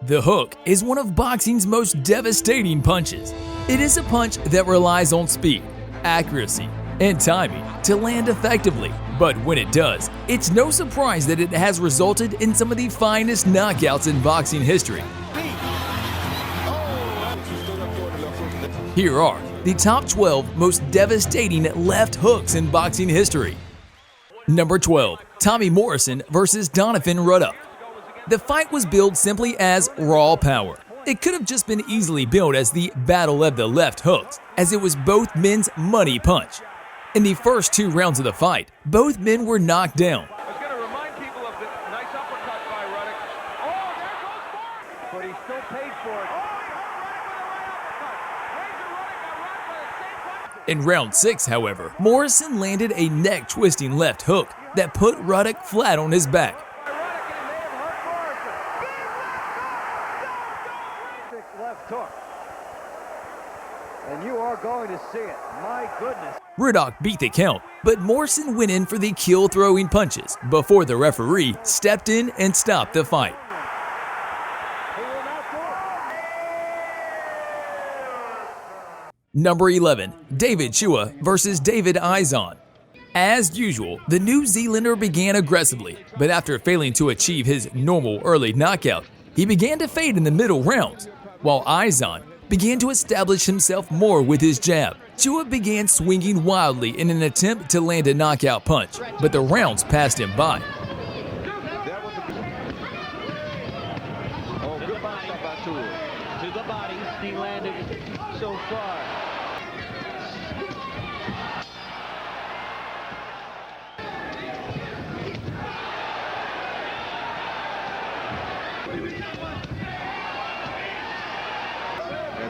The hook is one of boxing's most devastating punches. It is a punch that relies on speed, accuracy, and timing to land effectively. But when it does, it's no surprise that it has resulted in some of the finest knockouts in boxing history. Here are the top 12 most devastating left hooks in boxing history. Number 12. Tommy Morrison vs. Donovan Ruddock. The fight was billed simply as raw power. It could have just been easily billed as the Battle of the Left Hooks, as it was both men's money punch. In the first 2 rounds of the fight, both men were knocked down. I was going to remind people of the nice uppercut by Ruddock. Oh, there goes Morrison! But he still paid for it. In round 6, however, Morrison landed a neck-twisting left hook that put Ruddock flat on his back. Left hook. And you are going to see it. My goodness. Ruddock beat the count, but Morrison went in for the kill-throwing punches before the referee stepped in and stopped the fight. He will not do it. Number 11. David Chua vs. David Izon. As usual, the New Zealander began aggressively, but after failing to achieve his normal early knockout, he began to fade in the middle rounds, while Izon began to establish himself more with his jab. Chua began swinging wildly in an attempt to land a knockout punch, but the rounds passed him by. Oh, good body by Chua. To the body, he landed so far.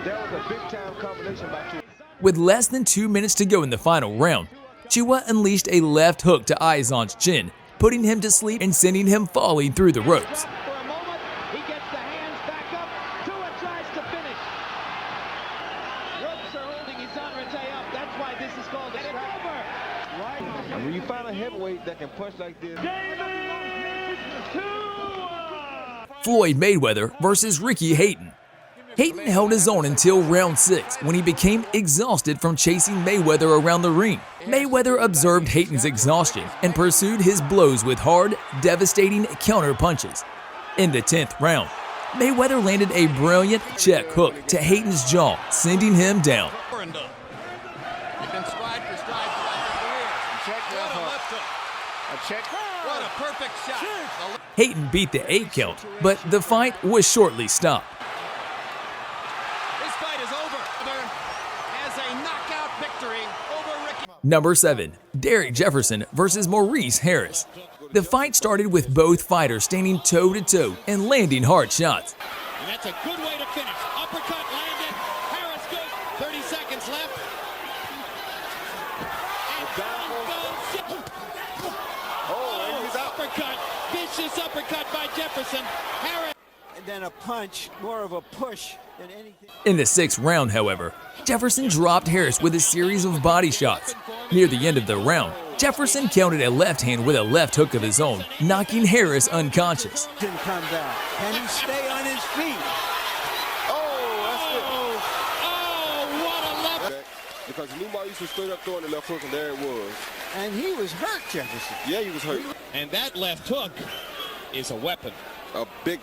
That was a big-time combination by Chua. With less than 2 minutes to go in the final round, Chua unleashed a left hook to Izon's chin, putting him to sleep and sending him falling through the ropes. For a moment, he gets the hands back up. Chua tries to finish. Ropes are holding Izanrate up. That's why this is called a strap. Right. And when you find a heavyweight that can punch like this. Floyd Mayweather vs. Ricky Hatton. Hatton held his own until round 6 when he became exhausted from chasing Mayweather around the ring. Mayweather observed Hatton's exhaustion and pursued his blows with hard, devastating counter punches. In the 10th round, Mayweather landed a brilliant check hook to Hatton's jaw, sending him down. Hatton beat the 8 count, but the fight was shortly stopped. Number 7. Derek Jefferson vs. Maurice Harris. The fight started with both fighters standing toe-to-toe and landing hard shots. And that's a good way to finish. Uppercut landed. Harris goes. 30 seconds left. And down goes. Oh, uppercut. Vicious uppercut by Jefferson. Harris. And then a punch, more of a push than anything. In the 6th round, however, Jefferson dropped Harris with a series of body shots. Near the end of the round, Jefferson countered a left hand with a left hook of his own, knocking Harris unconscious. Didn't come back. Can he stay on his feet? What a left. Because Lumar used to straight up throwing the left hook, and there it was. And he was hurt, Jefferson. Yeah, he was hurt. And that left hook is a weapon. A big.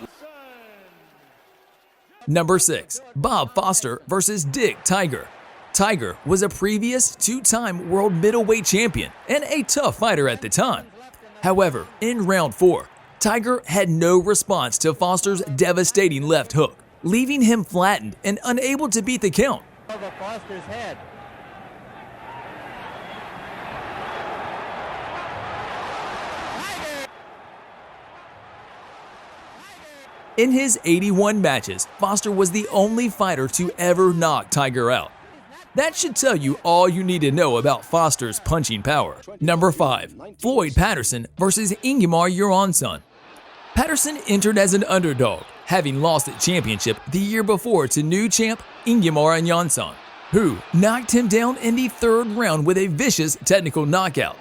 Number 6. Bob Foster vs. Dick Tiger. Tiger was a previous 2-time world middleweight champion and a tough fighter at the time. However, in round 4, Tiger had no response to Foster's devastating left hook, leaving him flattened and unable to beat the count. Over Foster's head. In his 81 matches, Foster was the only fighter to ever knock Tiger out. That should tell you all you need to know about Foster's punching power. Number 5. Floyd Patterson vs. Ingemar Johansson. Patterson entered as an underdog, having lost the championship the year before to new champ Ingemar Johansson, who knocked him down in the 3rd round with a vicious technical knockout.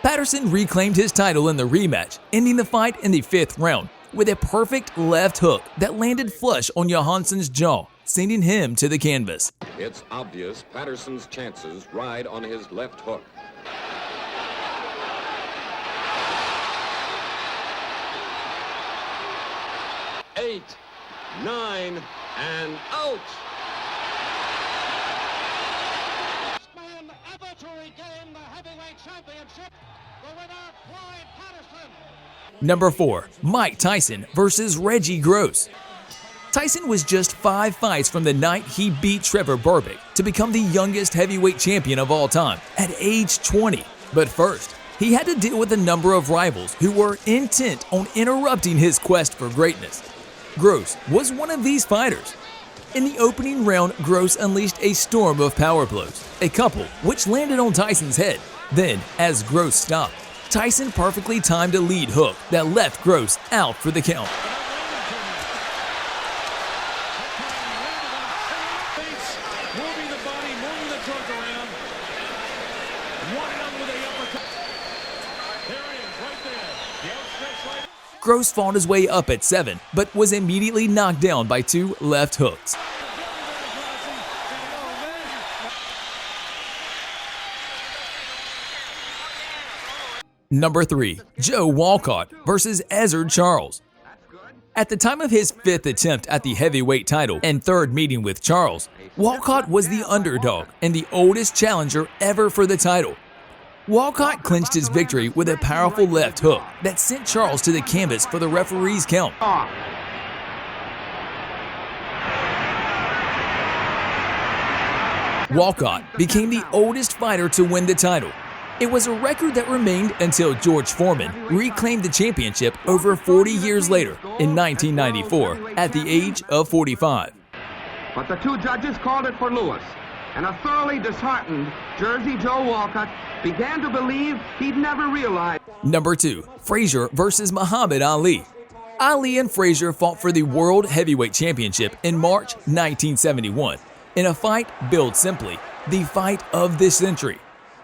Patterson reclaimed his title in the rematch, ending the fight in the 5th round with a perfect left hook that landed flush on Johansson's jaw, sending him to the canvas. It's obvious Patterson's chances ride on his left hook. Eight, 9, and out! Man ever to regain the heavyweight championship, the winner, Floyd Patterson. Number 4, Mike Tyson versus Reggie Gross. Tyson was just 5 fights from the night he beat Trevor Berbick to become the youngest heavyweight champion of all time at age 20. But first, he had to deal with a number of rivals who were intent on interrupting his quest for greatness. Gross was one of these fighters. In the opening round, Gross unleashed a storm of power blows, a couple which landed on Tyson's head. Then, as Gross stopped, Tyson perfectly timed a lead hook that left Gross out for the count. Moving the body, moving the trunk around. One up with a uppercut. There it is, right there. The outstretched right. Gross fought his way up at 7, but was immediately knocked down by 2 left hooks. Number 3, Joe Walcott versus Ezzard Charles. At the time of his 5th attempt at the heavyweight title and 3rd meeting with Charles, Walcott was the underdog and the oldest challenger ever for the title. Walcott clinched his victory with a powerful left hook that sent Charles to the canvas for the referee's count. Walcott became the oldest fighter to win the title. It was a record that remained until George Foreman reclaimed the championship over 40 years later in 1994 at the age of 45. But the 2 judges called it for Lewis, and a thoroughly disheartened Jersey Joe Walcott began to believe he'd never realized. Number 2, Frazier versus Muhammad Ali. Ali and Frazier fought for the World Heavyweight Championship in March 1971 in a fight billed simply the fight of the century.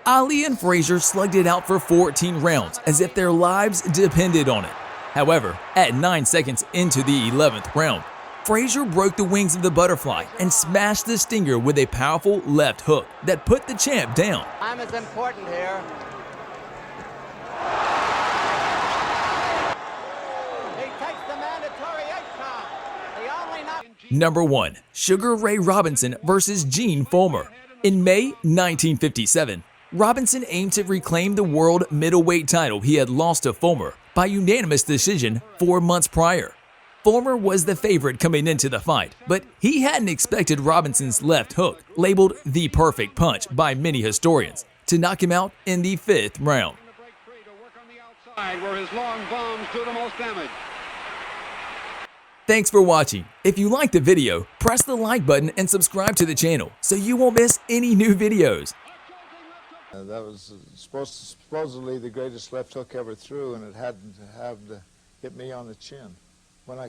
Ali and Frazier slugged it out for 14 rounds as if their lives depended on it. However, at 9 seconds into the 11th round, Frazier broke the wings of the butterfly and smashed the stinger with a powerful left hook that put the champ down. Time is important here. He takes the mandatory 8 count. The only knock. Number 1, Sugar Ray Robinson versus Gene Fullmer. In May 1957, Robinson aimed to reclaim the world middleweight title he had lost to Fullmer by unanimous decision 4 months prior. Fullmer was the favorite coming into the fight, but he hadn't expected Robinson's left hook, labeled the perfect punch by many historians, to knock him out in the 5th round. Where his long bombs do the most damage. Thanks for watching. If you liked the video, press the like button and subscribe to the channel so you won't miss any new videos. That was supposedly the greatest left hook ever threw, and it had to hit me on the chin. When I